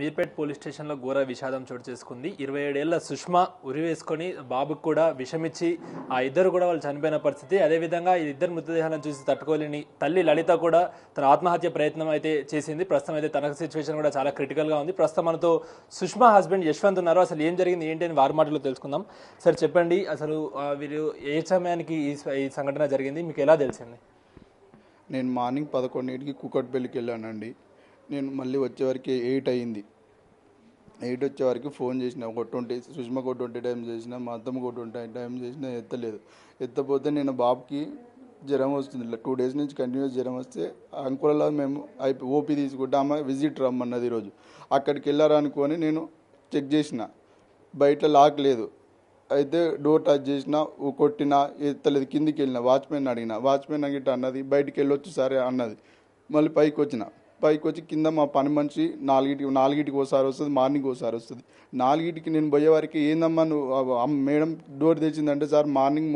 Meerpet police స్టేషన్లో ఘోర విషాదం చోటు చేసుకుంది. 27 ఏళ్ల సుష్మా ఉరివేసుకొని బాబుకు కూడా విషమిచ్చి ఆ ఇద్దరు కూడా వాళ్ళు చనిపోయిన పరిస్థితి. అదేవిధంగా ఈ ఇద్దరు మృతదేహాలను చూసి తట్టుకోలేని తల్లి లలిత కూడా తన ఆత్మహత్య ప్రయత్నం అయితే చేసింది. ప్రస్తుతం అయితే తన సిచ్యువేషన్ కూడా చాలా క్రిటికల్గా ఉంది. ప్రస్తుతం మనతో సుష్మా హస్బెండ్ యశ్వంత్ ఉన్నారు. అసలు ఏం జరిగింది ఏంటి అని వారి మాటలో తెలుసుకుందాం. సార్ చెప్పండి, అసలు వీరు ఏ సమయానికి ఈ సంఘటన జరిగింది, మీకు ఎలా తెలిసింది? నేను మార్నింగ్ 11కి కూకట్పల్లికి వెళ్ళానండి. నేను మళ్ళీ వచ్చేవరకు 8 అయింది. 8 వచ్చేవరకు ఫోన్ చేసిన, ఒక 20 సుష్మకు 20 టైం చేసిన, మా అత్తమ్మకు 20 టైం చేసినా ఎత్తలేదు. ఎత్తపోతే నేను బాబుకి జ్వరం వస్తుంది, 2 డేస్ నుంచి కంటిన్యూస్ జ్వరం వస్తే అంకులలో మేము ఓపీ తీసుకుంటామా విజిట్ రమ్మన్నది. ఈరోజు అక్కడికి వెళ్ళారనుకొని నేను చెక్ చేసిన, బయట లాక్ లేదు. అయితే డోర్ టచ్ చేసిన, కొట్టినా ఎత్తలేదు. కిందికి వెళ్ళిన వాచ్మెన్ అడిగిన, వాచ్మెన్ అగిట అన్నది బయటికి వెళ్ళొచ్చు సరే అన్నది. మళ్ళీ పైకి వచ్చి కింద మా పని మనిషి 4కి ఒకసారి వస్తుంది, మార్నింగ్ ఒకసారి వస్తుంది. 4కి నేను పోయేవారికి ఏందమ్మా నువ్వు మేడం డోర్ తెచ్చిందంటే, సార్ మార్నింగ్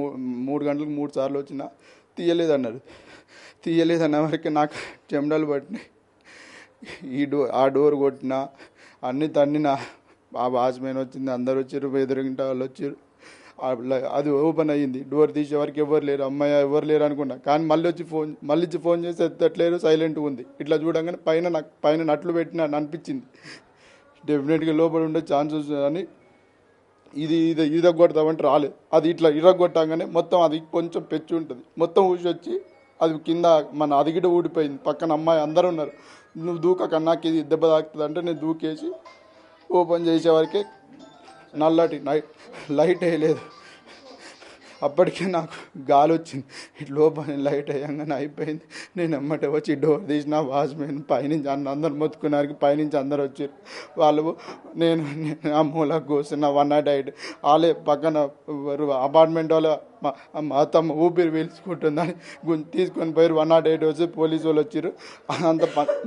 3 గంటలకు 3 సార్లు వచ్చినా తీయలేదన్నారు. తీయలేదన్న వరకు నాకు చెమటలు పట్టినాయి. ఆ డోర్ కొట్టినా, అన్ని తన్నినా. ఆ వాచ్మెన్ వచ్చింది, అందరు వచ్చారు, ఎదురుగింట వాళ్ళు వచ్చారు. అది ఓపెన్ అయ్యింది. డోర్ తీసే వరకు ఎవరు లేరు, అమ్మాయి ఎవరు లేరు అనుకున్నా. కానీ మళ్ళీ ఫోన్ చేసి ఎత్తట్లేరు, సైలెంట్గా ఉంది. ఇట్లా చూడంగానే పైన నట్లు పెట్టిన అనిపించింది. డెఫినెట్గా లోపల ఉండే ఛాన్సెస్ అని ఇది ఇరగొడతామంటే రాలేదు. అది ఇట్లా ఇరగొట్టగానే మొత్తం అది కొంచెం పెచ్చి ఉంటుంది, మొత్తం ఊసి వచ్చి అది కింద మన అదిగిడ ఊడిపోయింది. పక్కన అమ్మాయి అందరూ ఉన్నారు. నువ్వు దూకన్నాకి ఇది దెబ్బ తాకుతుంది అంటే నేను దూకేసి ఓపెన్ చేసేవరకే నల్లటి లైట్ వేయలేదు. అప్పటికే నాకు గాలి వచ్చింది. ఇట్లా లోపల లైట్ వేయంగానే అయిపోయింది. నేను ఎమ్మటే వచ్చి డోర్ తీసిన, వాచ్మెన్ పైనుంచి అందరు మొత్తుకున్నారు. పైనుంచి అందరు వచ్చారు. వాళ్ళు నేను ఆ మూలకు కూర్చున్న 108 వాళ్ళే పక్కన అపార్ట్మెంట్ వాళ్ళ మా అత్తమ్మ ఊపిరి పీల్చుకుంటుందని తీసుకొని పోయారు. 108 వచ్చి పోలీసు వాళ్ళు వచ్చారు. అంత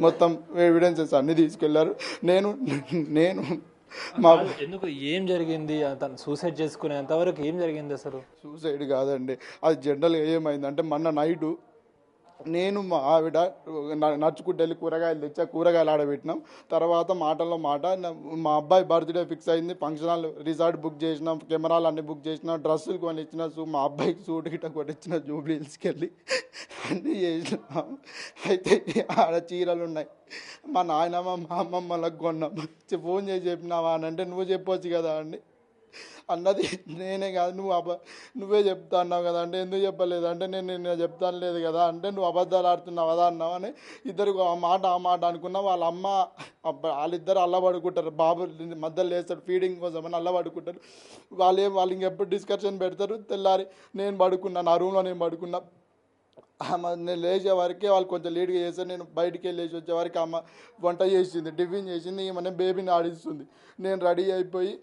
మొత్తం ఎవిడెన్సెస్ అన్నీ తీసుకెళ్లారు. నేను ఎందుకు ఏం జరిగింది? తను సూసైడ్ చేసుకునేంతవరకు ఏం జరిగింది? అసలు సూసైడ్ కాదండి, అది జనరల్గా ఏమైందంటే మొన్న నైటు నేను మా ఆవిడ నడుచుకుంటూ వెళ్ళి కూరగాయలు తెచ్చా, కూరగాయలు ఆడబెట్టినాం. తర్వాత మాటల్లో మాట మా అబ్బాయి బర్త్డే ఫిక్స్ అయింది, ఫంక్షన్ హాల్ రిసార్ట్ బుక్ చేసినాం, కెమెరాలు అన్నీ బుక్ చేసినాం, డ్రెస్సులు కొని ఇచ్చిన, మా అబ్బాయికి సూట్ గిట్ట కొట్టించిన జూబ్లీ హిల్స్కి వెళ్ళి అన్నీ చేసినాం. అయితే ఆడ చీరలు ఉన్నాయి, మా నాయనమ్మ మా అమ్మమ్మలకు కొన్నాం. ఫోన్ చేసి చెప్పినావా అని అంటే, నువ్వు చెప్పొచ్చు కదా అండి అన్నది. నేనే కాదు నువ్వే చెప్తా అన్నావు కదా అంటే, ఎందుకు చెప్పలేదు అంటే, నేను చెప్తాను లేదు కదా అంటే, నువ్వు అబద్ధాలు ఆడుతున్నావు కదా అన్నావు అని ఇద్దరు ఆ మాట అనుకున్నా. వాళ్ళ అమ్మ వాళ్ళిద్దరు అల్లబడుకుంటారు. బాబు మధ్యలో లేస్తాడు ఫీడింగ్ కోసం అని అల్లబడుకుంటారు. వాళ్ళు ఇంకెప్పుడు డిస్కషన్ పెడతారు. తెల్లారి నేను పడుకున్నాను, ఆ రూమ్లో నేను పడుకున్నా. నేను లేచే వరకే వాళ్ళు కొంచెం లేట్గా చేస్తారు. నేను బయటికి వెళ్ళేసి వచ్చే వరకు అమ్మ వంట చేసింది, టిఫిన్ చేసింది, ఈమె బేబీని ఆడిస్తుంది. నేను రెడీ అయిపోయి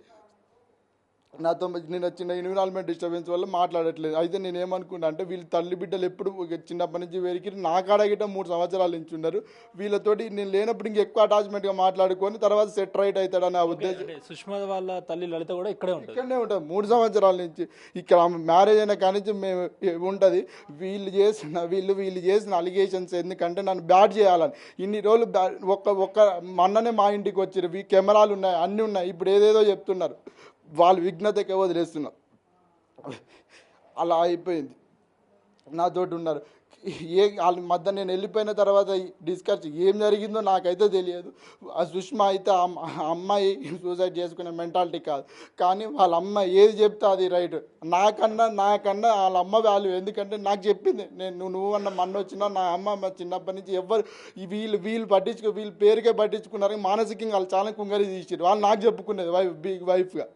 నాతో నేను చిన్న ఎన్విరాన్మెంట్ డిస్టర్బెన్స్ వల్ల మాట్లాడట్లేదు. అయితే నేను ఏమనుకున్నా అంటే, వీళ్ళు తల్లి బిడ్డలు ఎప్పుడు చిన్నప్పటి నుంచి వేరికి నా కాడగిట 3 సంవత్సరాల నుంచి ఉన్నారు. వీళ్ళతోటి నేను లేనప్పుడు ఇంకెక్కువ అటాచ్మెంట్గా మాట్లాడుకొని తర్వాత సెట్ రైట్ అవుతాడని ఆ ఉద్దేశం. సుష్మా వాళ్ళ తల్లి లలిత కూడా ఇక్కడే ఉంటుంది 3 సంవత్సరాల నుంచి. ఇక్కడ మ్యారేజ్ అయిన కాడి నుంచి మేము ఉంటుంది. వీళ్ళు చేసిన అలిగేషన్స్ ఎందుకంటే నన్ను బ్యాడ్ చేయాలని. ఇన్ని రోజులు ఒక్క మొన్ననే మా ఇంటికి వచ్చారు, కెమెరాలు ఉన్నాయి, అన్నీ ఉన్నాయి. ఇప్పుడు ఏదేదో చెప్తున్నారు, వాళ్ళు విఘ్నతకే వదిలేస్తున్నారు. అలా అయిపోయింది. నాతోటి ఉన్నారు. వాళ్ళ మధ్య నేను వెళ్ళిపోయిన తర్వాత డిస్కస్ ఏం జరిగిందో నాకైతే తెలియదు. ఆ సుష్మా అయితే అమ్మాయి సూసైడ్ చేసుకునే మెంటాలిటీ కాదు, కానీ వాళ్ళ అమ్మ ఏది చెప్తే అది రైట్. నాకన్నా వాళ్ళ అమ్మ వాల్యూ. ఎందుకంటే నాకు చెప్పింది, నువ్వన్న మొన్న వచ్చినా నా అమ్మ చిన్నప్పటి నుంచి ఎవరు వీళ్ళు వీళ్ళ పేరుకే పట్టించుకున్నారు. మానసికంగా వాళ్ళు చాలా కుంగరి తీసారు. వాళ్ళు నాకు చెప్పుకునేది బిగ్ వైఫ్గా.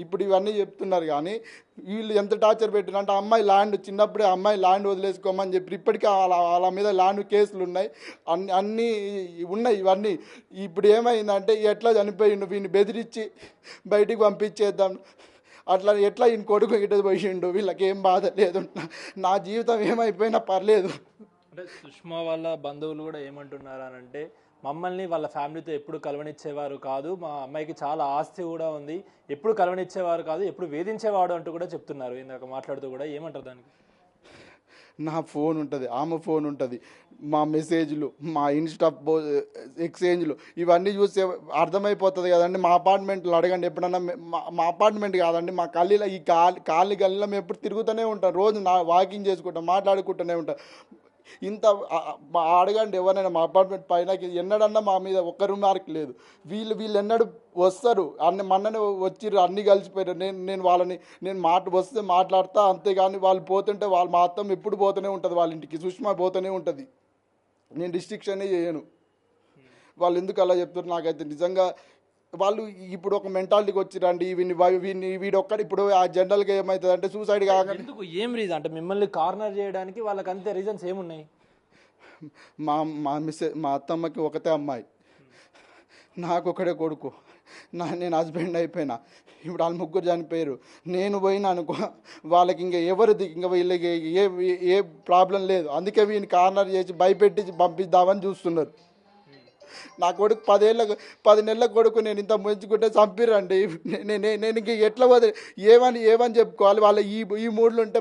ఇప్పుడు ఇవన్నీ చెప్తున్నారు. కానీ వీళ్ళు ఎంత టార్చర్ పెట్టినంటే, చిన్నప్పుడే అమ్మాయి ల్యాండ్ వదిలేసుకోమని చెప్పి ఇప్పటికీ వాళ్ళ మీద ల్యాండ్ కేసులు ఉన్నాయి, అన్నీ ఉన్నాయి. ఇవన్నీ ఇప్పుడు ఏమైందంటే, ఎట్లా చనిపోయిండు వీడిని బెదిరించి బయటికి పంపించేద్దాం, అట్లా ఎట్లా ఈయన కొడుకు ఇటు పోయిండు, వీళ్ళకి ఏం బాధ లేదు, నా జీవితం ఏమైపోయినా పర్లేదు. అంటే సుష్మా వాళ్ళ బంధువులు కూడా ఏమంటున్నారు అని అంటే, మమ్మల్ని వాళ్ళ ఫ్యామిలీతో ఎప్పుడు కలవనిచ్చేవారు కాదు, మా అమ్మాయికి చాలా ఆస్తి కూడా ఉంది, ఎప్పుడు కలవనిచ్చేవారు కాదు, ఎప్పుడు వేధించేవాడు అంటూ కూడా చెప్తున్నారు. ఇందాక మాట్లాడుతూ కూడా ఏమంటారు దానికి? నా ఫోన్ ఉంటుంది, ఆమె ఫోన్ ఉంటుంది, మా మెసేజ్లు, మా ఇన్స్టా ఎక్స్చేంజ్లు ఇవన్నీ చూస్తే అర్థమైపోతుంది కదండి. మా అపార్ట్మెంట్లో అడగండి ఎప్పుడన్నా, మా అపార్ట్మెంట్ కాదండి, మా గల్లీలో ఈ గల్లీలో మేము ఎప్పుడు తిరుగుతూనే ఉంటాం, రోజు వాకింగ్ చేసుకుంటాం, మాట్లాడుకుంటూనే ఉంటాం. ఇంత అడగండి ఎవరైనా మా అపార్ట్మెంట్ పైన ఎన్నడన్నా మా మీద ఒక్క రిమార్క్ లేదు. వీళ్ళు ఎన్నడు వస్తారు, మొన్ననే వచ్చిర్రు, అన్నీ కలిసిపోయారు. నేను వాళ్ళని వస్తే మాట్లాడతా, అంతేగాని వాళ్ళు పోతుంటే వాళ్ళు మా అత్తమ్మ ఎప్పుడు పోతూనే ఉంటుంది వాళ్ళ ఇంటికి, సుష్మా పోతూనే ఉంటుంది. నేను రిస్ట్రిక్షనే చేయను. వాళ్ళు ఎందుకు అలా చెప్తారు నాకైతే నిజంగా. వాళ్ళు ఇప్పుడు ఒక మెంటాలిటీకి వచ్చిరండి, వీడొక్కడు ఇప్పుడు ఆ జనరల్గా ఏమవుతుంది అంటే సూసైడ్ కాగానే ఎందుకు ఏం రీజన్ అంటే మిమ్మల్ని కార్నర్ చేయడానికి వాళ్ళకి అంతే రీజన్స్ ఏమున్నాయి? మా అత్తమ్మకి ఒకతే అమ్మాయి, నాకు ఒకడే కొడుకు, నేను హస్బెండ్ అయిపోయినా, ఇప్పుడు వాళ్ళు ముగ్గురు చనిపోయారు. నేను పోయినా అనుకో వాళ్ళకి ఇంకా వీళ్ళకి ఏ ప్రాబ్లం లేదు. అందుకే వీడిని కార్నర్ చేసి భయపెట్టి పంపిద్దామని చూస్తున్నారు. నా కొడుకు 10 నెలల కొడుకు నేను ఇంత ముంచుకుంటే చంపిరండి. నేను ఇంక ఎట్లా ఏమని చెప్పుకోవాలి? వాళ్ళ ఈ మూడ్లు ఉంటే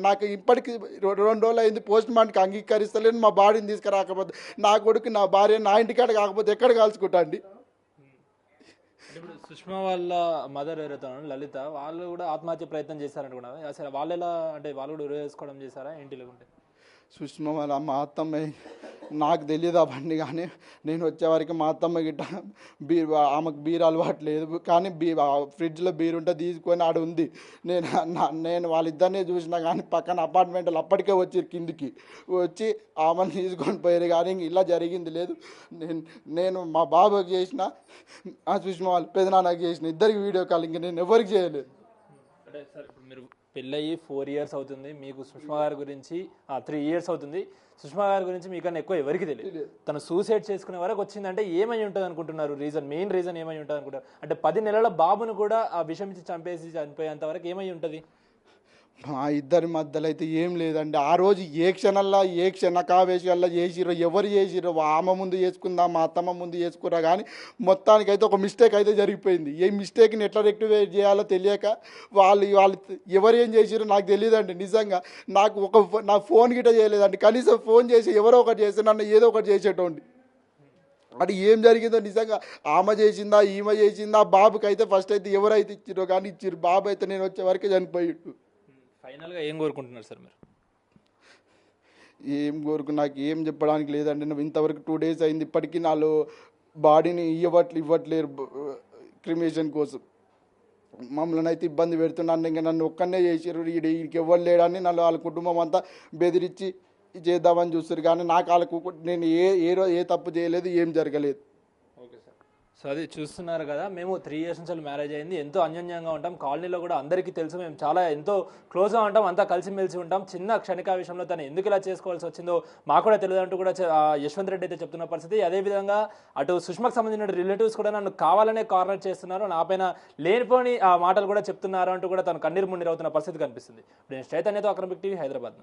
నాకు ఇప్పటికి 2 రోజులు అయింది పోస్ట్ మార్టంకి అంగీకరిస్తలేను, మా బాడీని తీసుకురాకపోతే. నా కొడుకు నా భార్య నా ఇంటికాడ కాకపోతే ఎక్కడ కాల్చుకుంటా అండి? ఇప్పుడు సుష్మా వాళ్ళ మదర్ ఎవరైతే లలిత, వాళ్ళు కూడా ఆత్మహత్య ప్రయత్నం చేశారనుకున్నా. అసలు వాళ్ళు ఎలా అంటే వాళ్ళు కూడా ఉరేసుకోవడం చేశారా ఏంటి? లేకుంటే సుష్మా వాళ్ళ మా అత్తమ్మ నాకు తెలియదు అవన్నీ, కానీ నేను వచ్చేవరకు మా అత్తమ్మ గిట్ట ఆమెకు బీర్ అలవాటు లేదు, కానీ ఫ్రిడ్జ్లో బీర్ ఉంటే తీసుకొని ఆడ ఉంది. నేను వాళ్ళిద్దరినే చూసినా కానీ పక్కన అపార్ట్మెంట్లు అప్పటికే వచ్చి కిందికి వచ్చి ఆమెను తీసుకొని పోయారు, కానీ ఇంక ఇలా జరిగింది లేదు. నేను మా బాబాకి చేసిన, సుష్మా వాళ్ళు పెదనాన్నకి చేసిన, ఇద్దరికి వీడియో కాల్, ఇంక నేను ఎవరికి చేయలేదు. అంటే సార్ ఇప్పుడు మీరు పెళ్ళయి 4 years అవుతుంది, మీకు సుష్మా గారి గురించి 3 years అవుతుంది. సుష్మా గారి గురించి మీకన్నా ఎక్కువ ఎవరికి తెలియదు. తను సూసైడ్ చేసుకునే వరకు వచ్చిందంటే ఏమై ఉంటుంది అనుకుంటున్నారు? మెయిన్ రీజన్ ఏమై ఉంటుంది అనుకుంటారు? అంటే 10 నెలల బాబును కూడా ఆ విషం ఇచ్చి చంపేసి చనిపోయేంత వరకు ఏమై ఉంటుంది? మా ఇద్దరి మధ్యలో అయితే ఏం లేదండి. ఆ రోజు ఏ క్షణకావేశాల్లో చేసిరో, ఎవరు చేసిరో, ఆమె ముందు చేసుకుందా, మా అత్తమ్మ ముందు చేసుకురా, కానీ మొత్తానికైతే ఒక మిస్టేక్ అయితే జరిగిపోయింది. ఏ మిస్టేక్ని ఎట్లా రెక్టిఫై చేయాలో తెలియక వాళ్ళు ఎవరు ఏం చేసిరో నాకు తెలియదండి. నిజంగా నా ఫోన్ గిట్ట చేయలేదండి. కనీసం ఫోన్ చేసి ఎవరో ఒకటి చేస్తే నన్ను ఏదో ఒకటి చేసేటోండి. అది ఏం జరిగిందో నిజంగా ఆమె చేసిందా, ఈమె చేసిందా? బాబుకి అయితే ఫస్ట్ అయితే ఎవరైతే ఇచ్చిరో కానీ ఇచ్చిర్రు. బాబు అయితే నేను వచ్చే వరకే చనిపోయిండు. ఫైనల్గా ఏం కోరుకుంటున్నారు సార్ మీరు? నాకు ఏం చెప్పడానికి లేదండి. నువ్వు ఇంతవరకు 2 days అయింది, ఇప్పటికీ నాలో బాడీని ఇవ్వట్లేరు క్రిమేషన్ కోసం. మమ్మల్ని అయితే ఇబ్బంది పెడుతున్నాను. ఇంకా నన్ను ఒక్కనే చేసారు, వీడికి ఎవరు లేడని నన్ను వాళ్ళ కుటుంబం అంతా బెదిరించి చేద్దామని చూస్తారు, కానీ నాకు వాళ్ళకు నేను ఏ తప్పు చేయలేదు, ఏం జరగలేదు. Okay sir. సో అది చూస్తున్నారు కదా, మేము 3 years నుంచి మ్యారేజ్ అయింది, ఎంతో అన్యోన్యంగా ఉంటాం, కాలనీలో కూడా అందరికీ తెలుసు, మేము చాలా ఎంతో క్లోజ్గా ఉంటాం, అంతా కలిసిమెలిసి ఉంటాం. చిన్న క్షణిక విషయంలో తను ఎందుకు ఇలా చేసుకోవాల్సి వచ్చిందో మాకు కూడా తెలియదు అంటూ కూడా యశ్వంత్ రెడ్డి అయితే చెప్తున్న పరిస్థితి. అదేవిధంగా అటు సుష్మాకు సంబంధించిన రిలేటివ్స్ కూడా నన్ను కావాలనే కార్నర్ చేస్తున్నారు, నా పైన లేనిపోని మాటలు కూడా చెప్తున్నారు అంటూ కూడా తను కన్నీరు మున్నీరు అవుతున్న పరిస్థితి కనిపిస్తుంది. ఇప్పుడు నేను చైతన్యతో అక్రమ్ టీవీ, హైదరాబాద్.